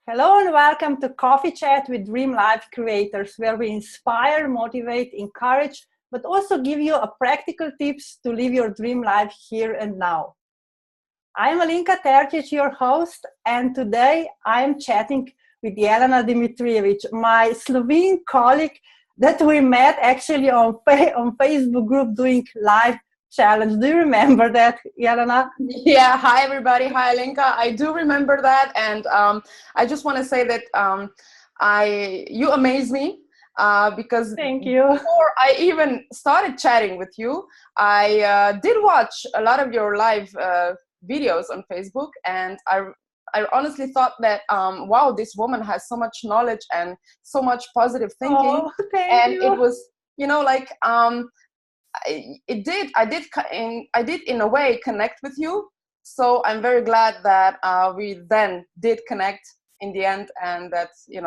Hello and welcome to Coffee Chat with Dream Life Creators, where we inspire, motivate, encourage, but also give you a practical tips to live your dream life here and now. I'm Alinka Terčić, your host, and today I'm chatting with Jelena Dimitrijevic, my Slovene colleague that we met actually on Facebook group doing live challenge. Do you remember that, Jelena? Yeah, hi everybody. Hi Alinka. I do remember that, and I just want to say that you amaze me because Thank you. before I even started chatting with you, I did watch a lot of your live videos on Facebook, and I honestly thought that wow, this woman has so much knowledge and so much positive thinking, Oh, thank you. it was like I did in a way connect with you, so I'm very glad that we then did connect in the end, and that you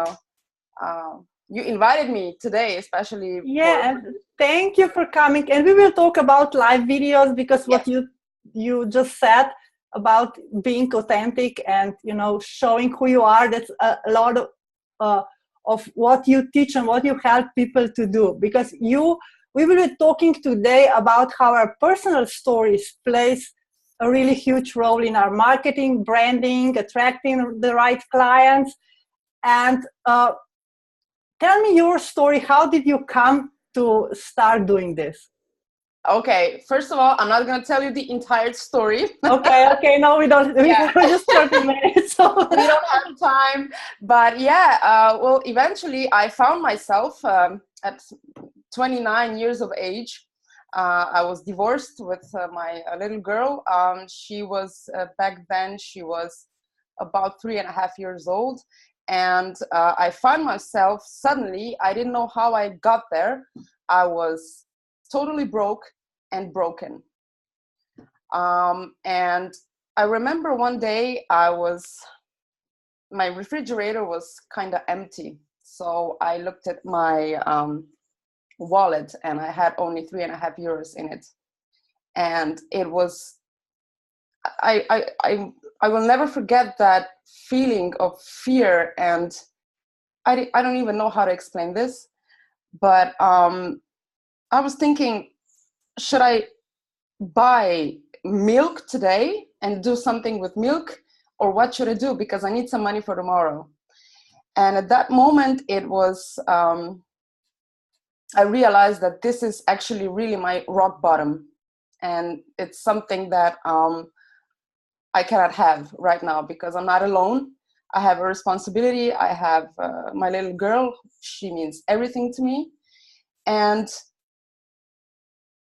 invited me today, especially. Yeah, and thank you for coming. And we will talk about live videos because what you just said about being authentic and showing who you are, that's a lot of what you teach and what you help people to do. Because we will be talking today about how our personal stories plays a really huge role in our marketing, branding, attracting the right clients. And tell me your story. How did you come to start doing this? Okay, first of all, I'm not going to tell you the entire story. Okay, no, we don't. We have just 30 minutes. So. We don't have time. But yeah, well, eventually I found myself at 29 years of age. I was divorced with my little girl. She was, back then, she was about 3.5 years old. And I found myself suddenly, I didn't know how I got there. I was totally broke and broken. And I remember one day my refrigerator was kind of empty. So I looked at my wallet and I had only 3.5 euros in it. And it was, I will never forget that feeling of fear. And I don't even know how to explain this, but I was thinking, should I buy milk today and do something with milk, or what should I do, because I need some money for tomorrow? And at that moment it was I realized that this is actually really my rock bottom, and it's something that I cannot have right now, because I'm not alone. I have a responsibility. I have my little girl. She means everything to me. And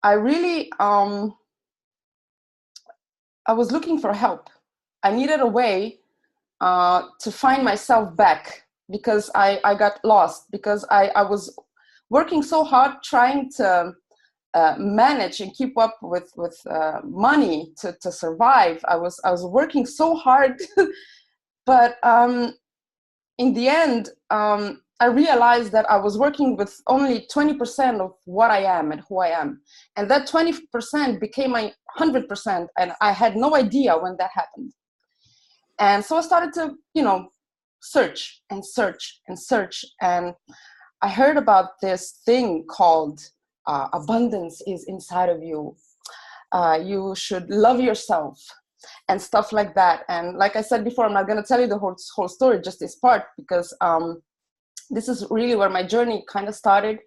I really I was looking for help. I needed a way to find myself back, because I got lost, because I was working so hard trying to manage and keep up with money to survive. I was working so hard, but in the end, I realized that I was working with only 20% of what I am and who I am. And that 20% became my 100%. And I had no idea when that happened. And so I started to, search and search and search. And I heard about this thing called abundance is inside of you. You should love yourself and stuff like that. And like I said before, I'm not going to tell you the whole story, just this part, because this is really where my journey kind of started,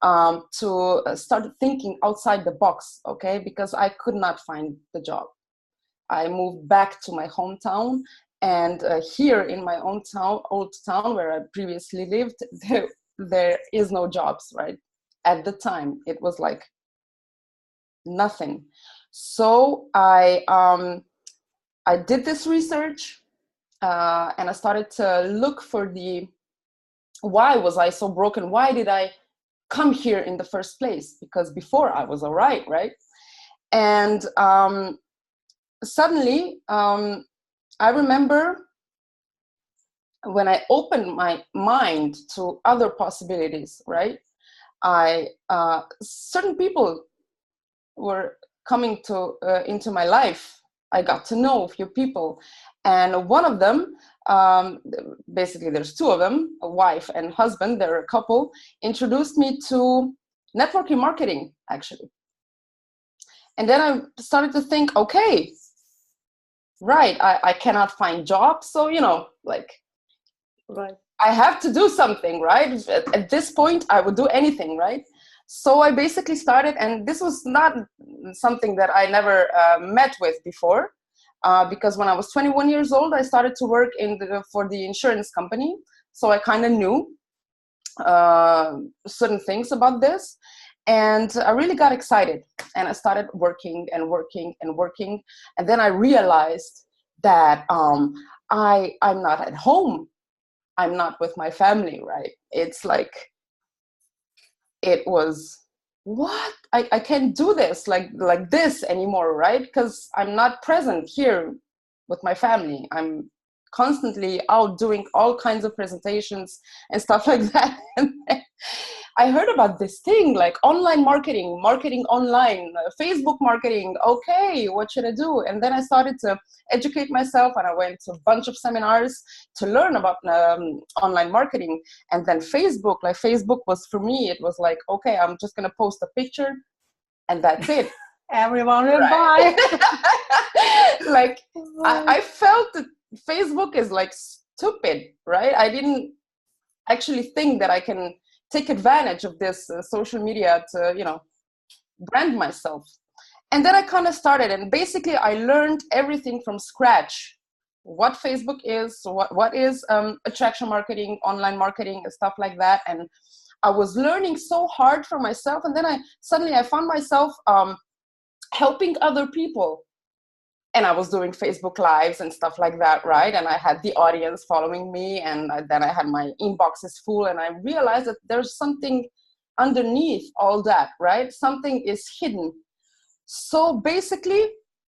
to start thinking outside the box, okay? Because I could not find the job. I moved back to my hometown, and here in my old town where I previously lived, there is no jobs, right? At the time, it was like nothing. So I did this research, and I started to look for why was I so broken? Why did I come here in the first place? Because before I was all right? And suddenly, I remember when I opened my mind to other possibilities, right? Certain people were coming into my life. I got to know a few people, and one of them basically there's two of them, a wife and husband, they're a couple, introduced me to networking marketing, actually. And then I started to think, okay, right, I cannot find jobs. So, like, right. I have to do something, right? At this point, I would do anything, right? So I basically started, and this was not something that I never met with before, because when I was 21 years old, I started to work for the insurance company. So I kind of knew certain things about this. And I really got excited, and I started working and working and working. And then I realized that I'm not at home. I'm not with my family, right? It's like, it was, what? I can't do this like this anymore, right? Because I'm not present here with my family. I'm constantly out doing all kinds of presentations and stuff like that. And I heard about this thing like online marketing online, Facebook marketing. Okay, what should I do? And then I started to educate myself, and I went to a bunch of seminars to learn about online marketing. And then Facebook was, for me, it was like, okay, I'm just going to post a picture and that's it. Everyone will buy. Like, I felt that Facebook is like stupid, right? I didn't actually think that I can take advantage of this social media to, brand myself. And then I kind of started, and basically I learned everything from scratch. What Facebook is, what is attraction marketing, online marketing, and stuff like that. And I was learning so hard for myself. And then I found myself helping other people. And I was doing Facebook Lives and stuff like that, right? And I had the audience following me, and then I had my inboxes full, and I realized that there's something underneath all that, right? Something is hidden. So basically,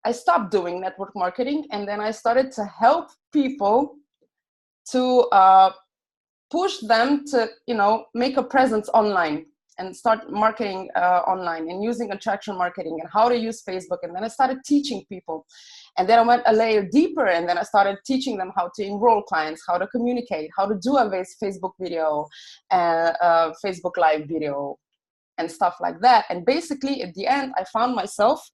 I stopped doing network marketing, and then I started to help people to push them to, make a presence online and start marketing online and using attraction marketing and how to use Facebook. And then I started teaching people. And then I went a layer deeper, and then I started teaching them how to enroll clients, how to communicate, how to do a Facebook video, Facebook Live video, and stuff like that. And basically, at the end, I found myself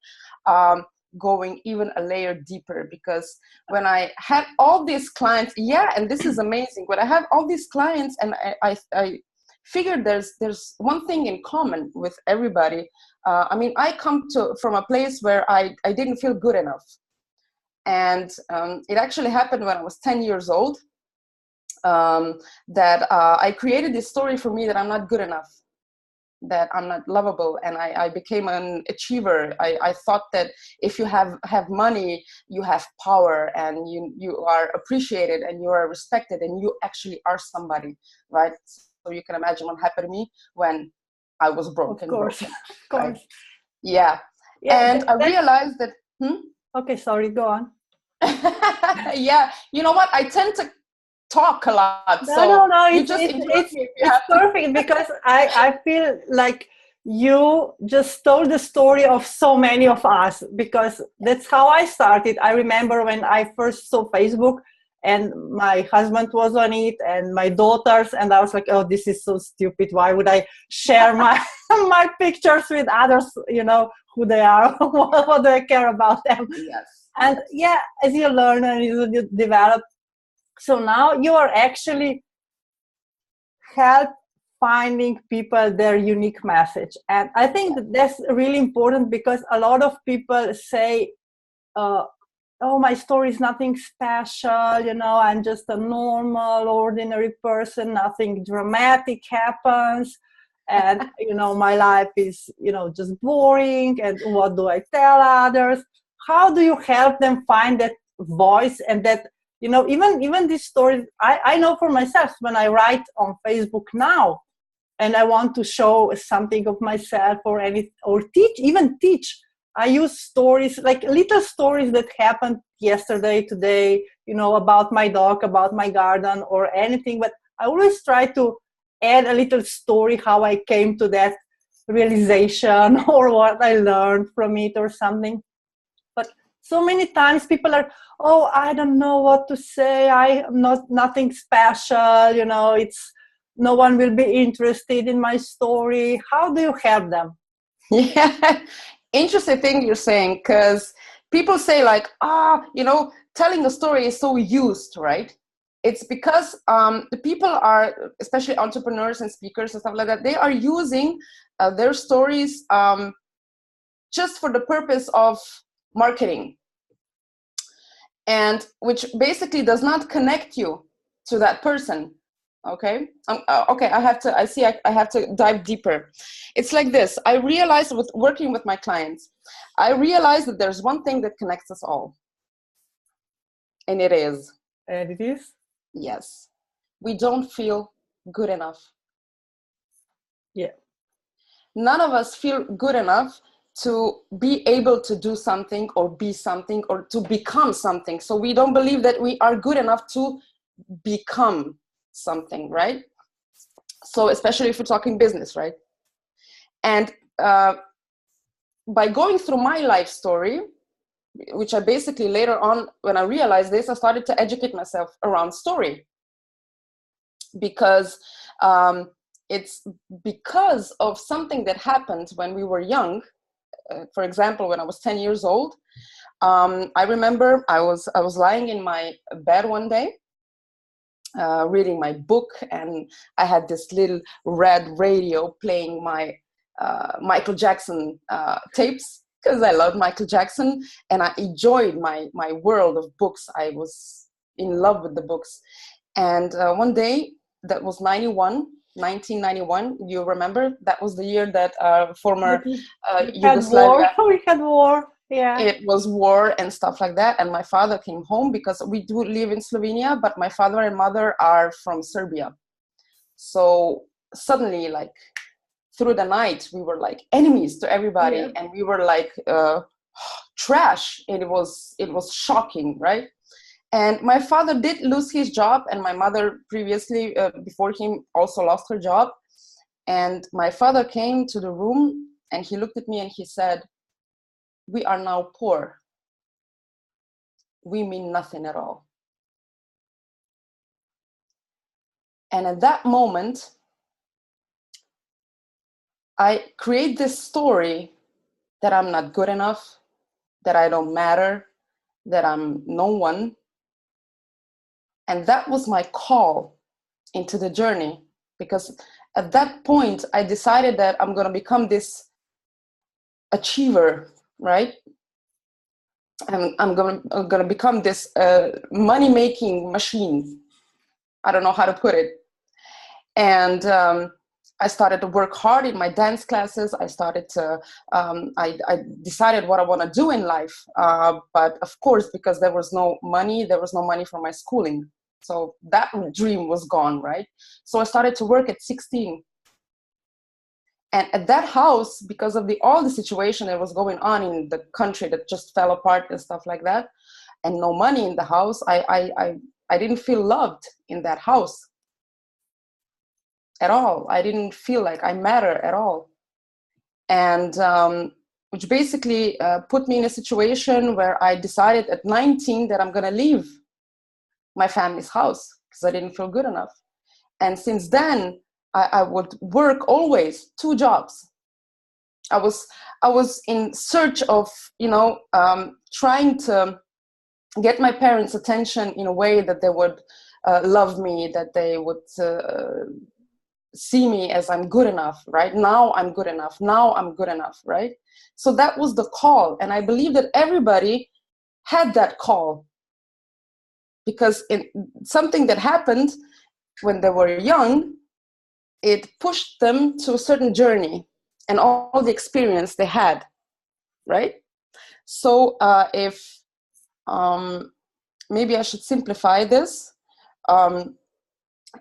going even a layer deeper, because when I had all these clients, and this is amazing, when I have all these clients, and I figured there's one thing in common with everybody. I come from a place where I didn't feel good enough. And it actually happened when I was 10 years old, that I created this story for me that I'm not good enough, that I'm not lovable, and I became an achiever. I thought that if you have money, you have power, and you are appreciated, and you are respected, and you actually are somebody, right? So you can imagine what happened to me when I was broken. Of course. Right? Yeah. And I realized that. Okay, sorry, go on. Yeah, you know what? I tend to talk a lot. No, it's perfect, because I feel like you just told the story of so many of us, because that's how I started. I remember when I first saw Facebook, and my husband was on it, and my daughters, and I was like, oh, this is so stupid. Why would I share my my pictures with others? Who they are, what do I care about them? Yes. And as you learn and you develop, so now you are actually help finding people their unique message. And I think that's really important, because a lot of people say, oh, my story is nothing special, I'm just a normal, ordinary person, nothing dramatic happens. And, my life is, just boring. And what do I tell others? How do you help them find that voice, and that, even these stories, I know for myself, when I write on Facebook now, and I want to show something of myself, or teach, I use stories, like little stories that happened yesterday, today, about my dog, about my garden, or anything. But I always try to add a little story, how I came to that realization, or what I learned from it, or something. But so many times people are, oh, I don't know what to say. I am not nothing special. You know, it's no one will be interested in my story. How do you help them? Yeah, interesting thing you're saying, because people say like, you know, telling a story is so used, right? It's because the people are, especially entrepreneurs and speakers and stuff like that, they are using their stories just for the purpose of marketing, and which basically does not connect you to that person. Okay. Okay, I have to dive deeper. It's like this. I realized with working with my clients, I realized that there's one thing that connects us all, and it is, And it is? yes, we don't feel good enough. Yeah. None of us feel good enough to be able to do something or be something or to become something. So we don't believe that we are good enough to become something, right? So especially if we're talking business, right? And by going through my life story, which I basically later on, when I realized this, I started to educate myself around story, because it's because of something that happened when we were young. For example, when I was 10 years old, I remember I was lying in my bed one day, reading my book, and I had this little red radio playing my Michael Jackson tapes, because I loved Michael Jackson and I enjoyed my world of books. I was in love with the books. And one day, that was 1991, you remember? That was the year that former We had war. Yugoslavia, We had war. Yeah. it was war and stuff like that. And my father came home, because we do live in Slovenia, but my father and mother are from Serbia. So suddenly, like through the night, we were like enemies to everybody. Yeah. And we were like trash. And it was shocking, right? And my father did lose his job, and my mother previously, before him, also lost her job. And my father came to the room and he looked at me and he said, "We are now poor. We mean nothing at all." And at that moment, I create this story that I'm not good enough, that I don't matter, that I'm no one. And that was my call into the journey, because at that point, I decided that I'm going to become this achiever, right? And I'm going to become this money-making machine. I don't know how to put it. And I started to work hard in my dance classes. I started to, I decided what I want to do in life. But of course, because there was no money for my schooling. So that dream was gone, right? So I started to work at 16. And at that house, because of all the situation that was going on in the country that just fell apart and stuff like that, and no money in the house, I didn't feel loved in that house at all. I didn't feel like I matter at all. And which basically put me in a situation where I decided at 19 that I'm going to leave my family's house, because I didn't feel good enough. And since then, I would work always 2 jobs. I was in search of, trying to get my parents' attention in a way that they would love me, that they would see me as I'm good enough, right? Now I'm good enough. Now I'm good enough, right? So that was the call. And I believe that everybody had that call, because something that happened when they were young, it pushed them to a certain journey and all the experience they had, right? So if maybe I should simplify this.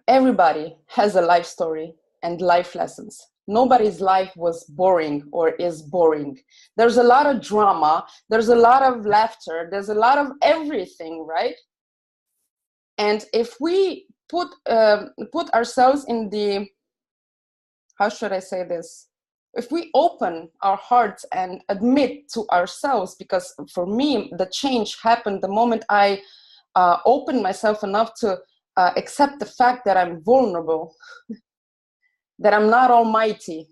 Everybody has a life story and life lessons. Nobody's life was boring or is boring. There's a lot of drama. There's a lot of laughter. There's a lot of everything, right? And if we put ourselves in the, how should I say this? if we open our hearts and admit to ourselves, because for me, the change happened the moment I opened myself enough to accept the fact that I'm vulnerable, that I'm not almighty.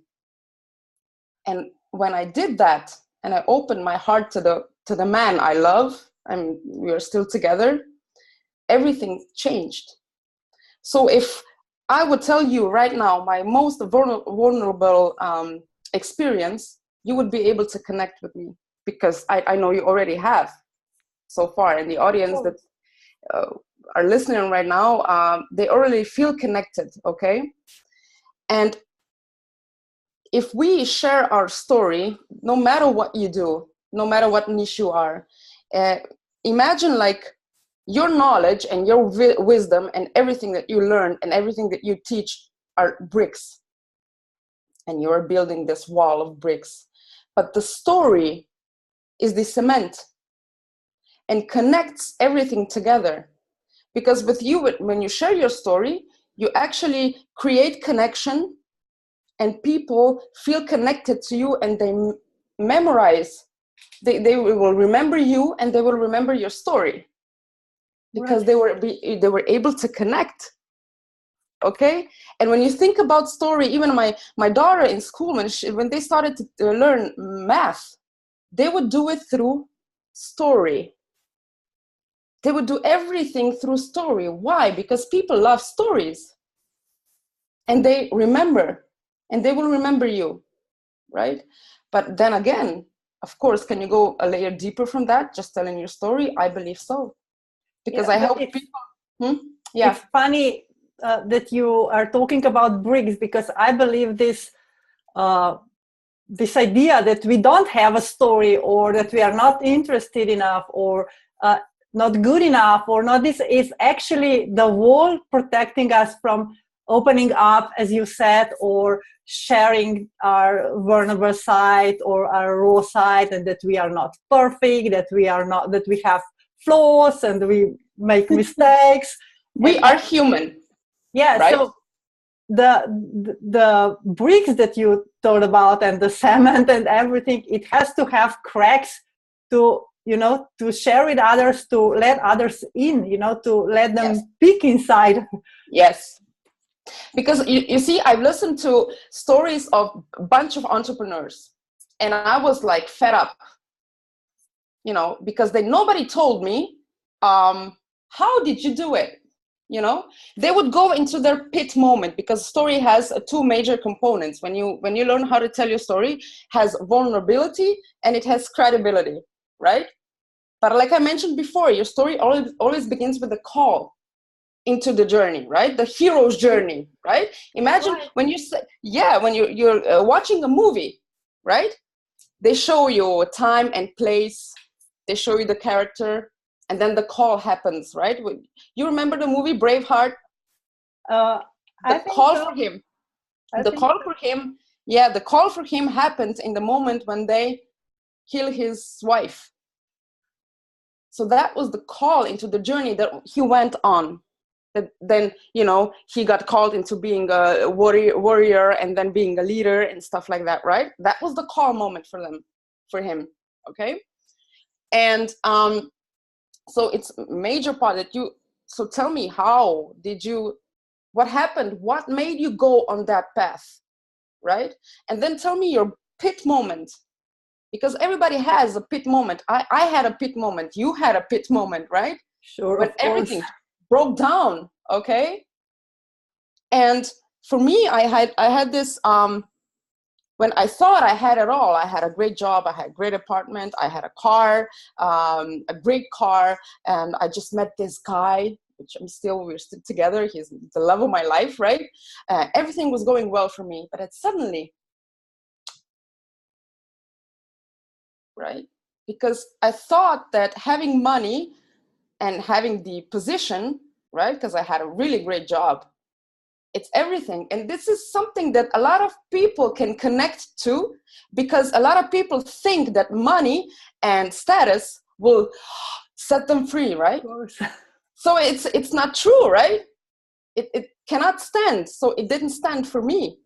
And when I did that, and I opened my heart to the man I love, and we are still together, everything changed. So if I would tell you right now my most vulnerable experience, you would be able to connect with me, because I know you already have so far, and the audience that are listening right now, they already feel connected, okay? And if we share our story, no matter what you do, no matter what niche you are, imagine like your knowledge and your wisdom and everything that you learn and everything that you teach are bricks. And you're building this wall of bricks. But the story is the cement and connects everything together. Because with you, when you share your story, you actually create connection, and people feel connected to you, and they memorize. They will remember you, and they will remember your story, because right. they were able to connect. Okay. And when you think about story, even my daughter in school, when they started to learn math, they would do it through story. They would do everything through story. Why? Because people love stories, and they remember, and they will remember you, right? But then again, of course, can you go a layer deeper from that, just telling your story? I believe so, because I help people. Yeah, it's funny that you are talking about bricks, because I believe this idea that we don't have a story, or that we are not interested enough, or not good enough, or not, this is actually the wall protecting us from opening up, as you said, or sharing our vulnerable side or our raw side, and that we are not perfect, that we have flaws, and we make mistakes. We are human. Yeah, right? So the bricks that you thought about, and the cement and everything, it has to have cracks to, to share with others, to let others in, to let them peek inside. Yes. Because you see, I've listened to stories of a bunch of entrepreneurs, and I was like fed up, because nobody told me, how did you do it? They would go into their pit moment, because story has two major components. When you learn how to tell your story, has vulnerability and it has credibility, right? But like I mentioned before, your story always begins with a call into the journey, right? The hero's journey, right? Imagine when you say, when you're watching a movie, right? They show you time and place, they show you the character, and then the call happens, right? You remember the movie Braveheart? The call for him. The call for him happens in the moment when they kill his wife. So that was the call into the journey that he went on. Then he got called into being a warrior, and then being a leader and stuff like that, right? That was the call moment for him. Okay. And so it's a major part that so tell me, what happened, what made you go on that path, right? And then tell me your pit moment, because everybody has a pit moment. I had a pit moment, you had a pit moment, right? Sure. When everything broke down. Okay. And for me, I had this, when I thought I had it all, I had a great job, I had a great apartment, I had a car, a great car, and I just met this guy, which we're still together. He's the love of my life, right? Everything was going well for me, but suddenly, right? Because I thought that having money and having the position, right? Because I had a really great job, it's everything. And this is something that a lot of people can connect to, because a lot of people think that money and status will set them free, right? So it's not true, right? It cannot stand. So it didn't stand for me.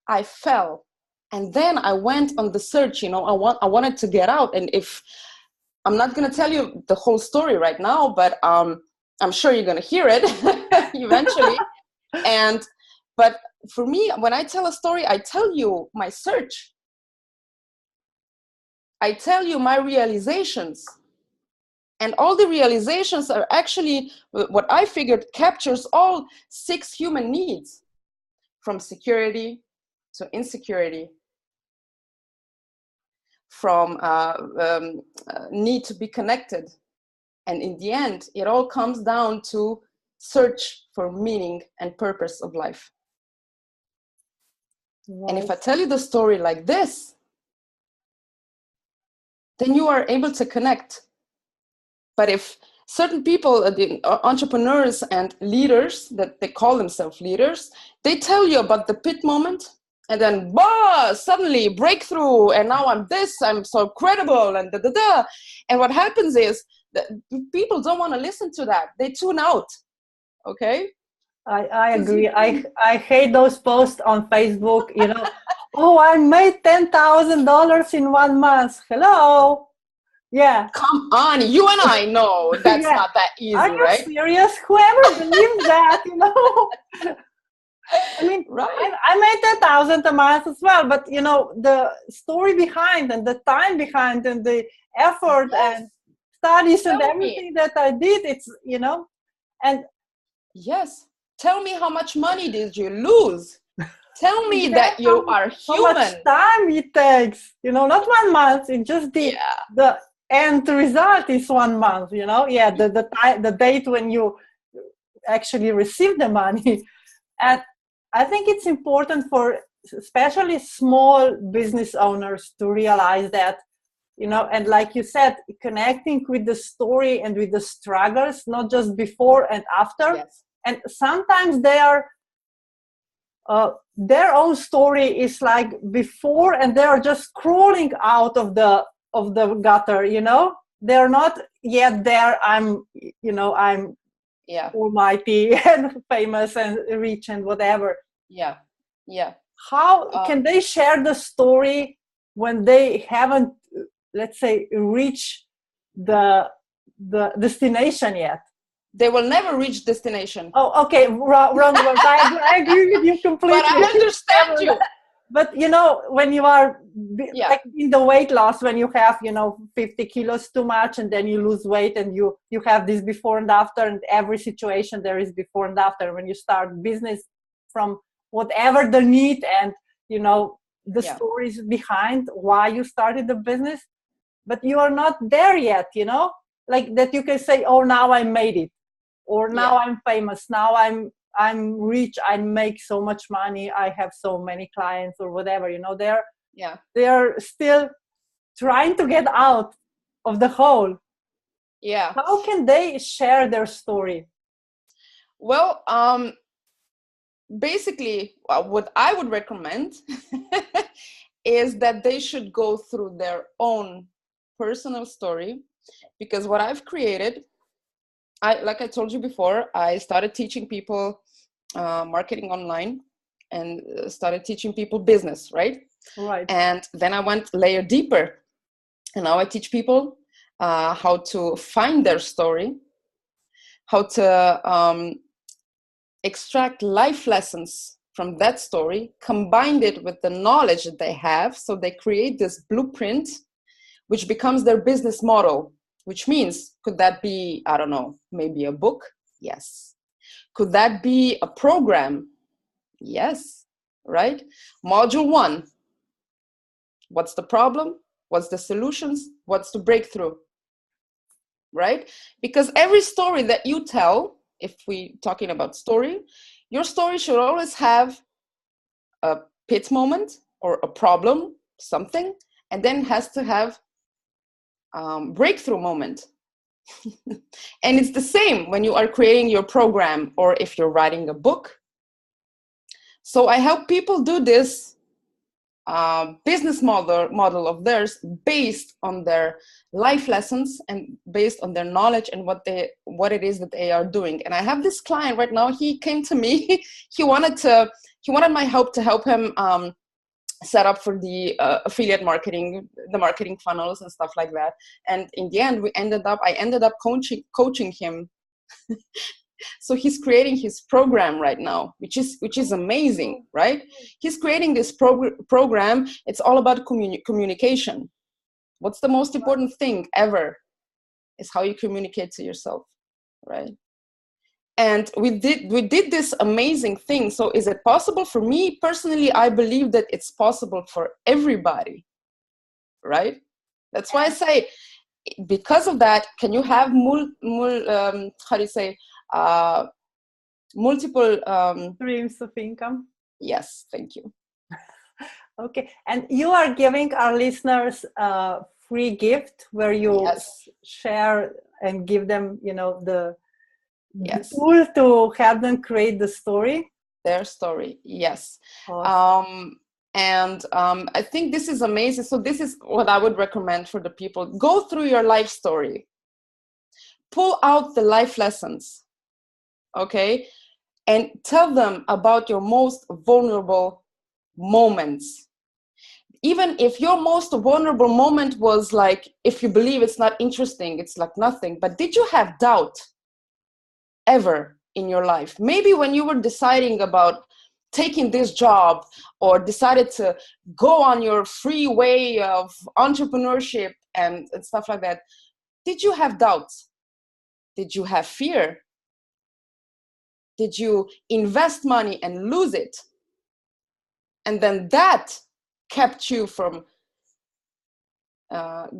I fell. And then I went on the search, you know, I wanted to get out. And if I'm not going to tell you the whole story right now, but I'm sure you're going to hear it eventually. But for me, when I tell a story, I tell you my search. I tell you my realizations. And all the realizations are actually what I figured captures all 6 human needs, from security to insecurity, from need to be connected. And in the end, it all comes down to search for meaning and purpose of life. Right. And if I tell you the story like this, then you are able to connect. But if certain people, the entrepreneurs and leaders, that they call themselves leaders, they tell you about the pit moment, and then, suddenly breakthrough, and now I'm so credible, and da-da-da. And what happens is that people don't want to listen to that. They tune out, okay? I agree. I hate those posts on Facebook, you know, oh, I made $10,000 in 1 month. Hello. Yeah. Come on, you and I know that's not that easy, right? Are you serious? Whoever believes that, you know? I mean, right. I made 10,000 a month as well, but you know, the story behind and the time behind and the effort and studies and everything that I did, it's, you know, and yes. Tell me, how much money did you lose? Tell me that you are human. How much time it takes, you know, not 1 month, it's just the end result is 1 month, you know, the date when you actually receive the money. And I think it's important for especially small business owners to realize that, you know, and like you said, connecting with the story and with the struggles, not just before and after. Yes. And sometimes their own story is like before, and they are just crawling out of the gutter, you know. They're not yet there. I'm almighty and famous and rich and whatever. How can they share the story when they haven't, let's say, reached the destination yet? They will never reach destination. Oh, okay, wrong. I agree with you completely. But I understand you. But you know, when you are like in the weight loss, when you have, you know, 50 kilos too much, and then you lose weight, and you have this before and after, and every situation there is before and after. When you start business, from whatever the need and, you know, the stories behind why you started the business, but you are not there yet, you know, like that you can say, oh, now I made it. Or now I'm famous, now I'm rich, I make so much money, I have so many clients, or whatever, you know, they're still trying to get out of the hole. Yeah. How can they share their story? Well, basically, what I would recommend is that they should go through their own personal story, because what I've created, like I told you before, I started teaching people marketing online, and started teaching people business, right? Right. And then I went layer deeper, and now I teach people how to find their story, how to extract life lessons from that story, combine it with the knowledge that they have, so they create this blueprint, which becomes their business model. Which means, could that be, I don't know, maybe a book? Yes. Could that be a program? Yes, right? Module 1, what's the problem? What's the solutions? What's the breakthrough? Right? Because every story that you tell, if we're talking about story, your story should always have a pit moment or a problem, something, and then has to have breakthrough moment. And it's the same when you are creating your program, or if you're writing a book. So I help people do this business model of theirs based on their life lessons and based on their knowledge and what it is that they are doing. And I have this client right now. He came to me. He wanted my help to help him set up for the affiliate marketing, the marketing funnels and stuff like that. And in the end, I ended up coaching him. So he's creating his program right now, which is amazing, right? He's creating this program. It's all about communication. What's the most important thing ever is how you communicate to yourself, right? And we did this amazing thing. So is it possible? For me personally, I believe that it's possible for everybody, right? That's why I say, because of that, can you have multiple streams of income? Yes, thank you. Okay, and you are giving our listeners a free gift where you share and give them, the tool to help them create the story. Their story, yes. Awesome. I think this is amazing. So this is what I would recommend for the people. Go through your life story. Pull out the life lessons, okay? And tell them about your most vulnerable moments. Even if your most vulnerable moment was like, if you believe it's not interesting, it's like nothing. But did you have doubt ever in your life? Maybe when you were deciding about taking this job or decided to go on your free way of entrepreneurship and stuff like that, did you have doubts? Did you have fear? Did you invest money and lose it? And then that kept you from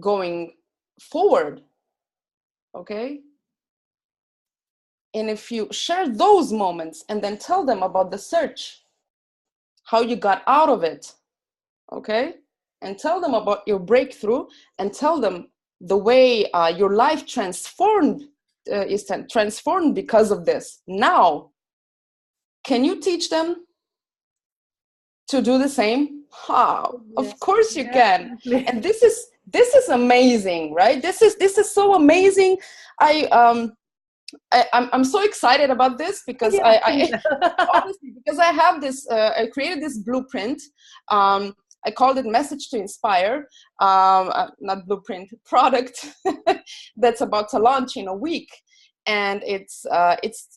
going forward, okay? And if you share those moments and then tell them about the search, how you got out of it, okay? And tell them about your breakthrough and tell them the way your life is transformed because of this. Now, can you teach them to do the same? How? Of course you can. And this is amazing, right? This is so amazing. I'm so excited about this because I honestly, because I have this, I created this blueprint. I called it Message to Inspire, not blueprint, product that's about to launch in a week. And it's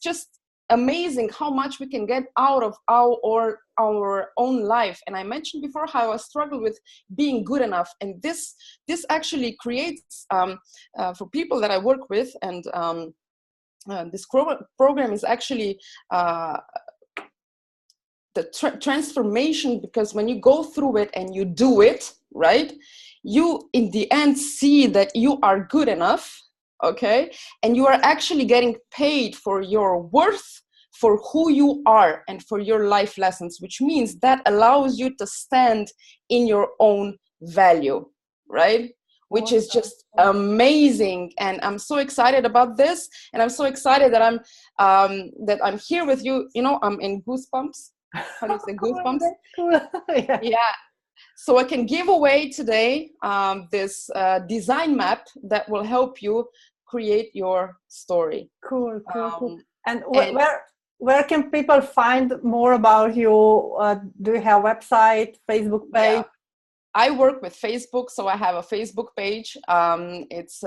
just amazing how much we can get out of our own life. And I mentioned before how I struggled with being good enough. And this actually creates, for people that I work with, and this program is actually the transformation, because when you go through it and you do it, right, you in the end see that you are good enough, okay, and you are actually getting paid for your worth, for who you are, and for your life lessons, which means that allows you to stand in your own value, right? Which is just amazing. And I'm so excited about this. And I'm so excited that I'm here with you. You know, I'm in goosebumps. How do you say goosebumps? Yeah. So I can give away today this design map that will help you create your story. Cool. And where can people find more about you? Do you have a website, Facebook page? Yeah. I work with Facebook, so I have a Facebook page. It's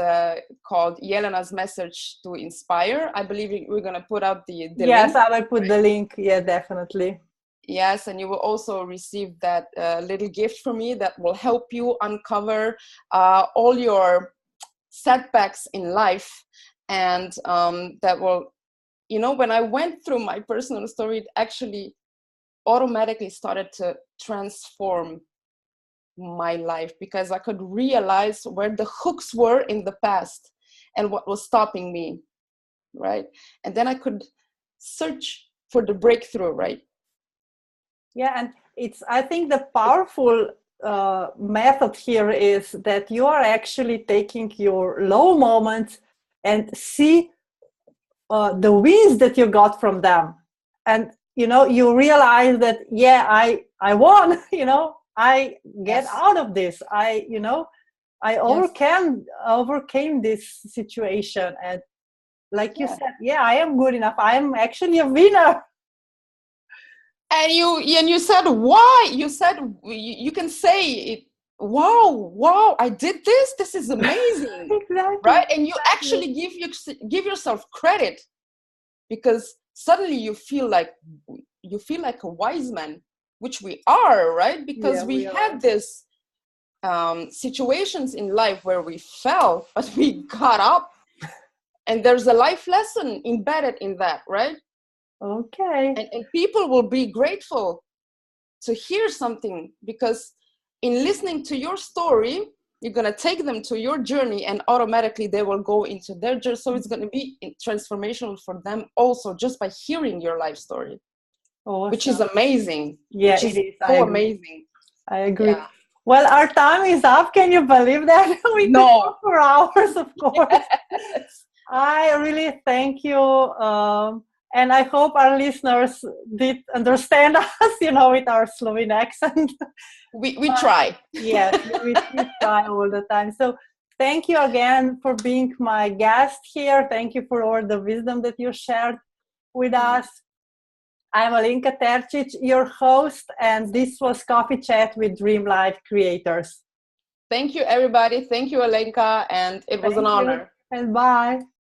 called Jelena's Message to Inspire. I believe we're going to put out the yes, link. I will put the link. Yeah, definitely. Yes, and you will also receive that little gift from me that will help you uncover all your setbacks in life. And that will, you know, when I went through my personal story, it actually automatically started to transform my life, because I could realize where the hooks were in the past and what was stopping me, right? And then I could search for the breakthrough, right? Yeah, and I think the powerful method here is that you are actually taking your low moments and see the wins that you got from them. And, you know, you realize that, yeah, I won, you know, I get out of this. I overcame this situation. And like you said, yeah, I am good enough. I am actually a winner. And you said why? You said you can say it. Wow, I did this. This is amazing. Exactly. Right? And you actually give yourself credit, because suddenly you feel like a wise man, which we are, right? Because we had this situations in life where we fell, but we got up, and there's a life lesson embedded in that, right? Okay. And people will be grateful to hear something, because in listening to your story, you're going to take them to your journey, and automatically they will go into their journey. So it's going to be transformational for them also, just by hearing your life story. Awesome. Which is amazing. Yeah, it is so amazing. I agree. Yeah. Well, our time is up. Can you believe that? We could talk for hours, of course. Yes. I really thank you. And I hope our listeners did understand us, with our Slovene accent. We try. Yes, we try all the time. So thank you again for being my guest here. Thank you for all the wisdom that you shared with us. I'm Alenka Terčić, your host, and this was Coffee Chat with Dream Life Creators. Thank you, everybody. Thank you, Alenka, and it was an honor. And bye.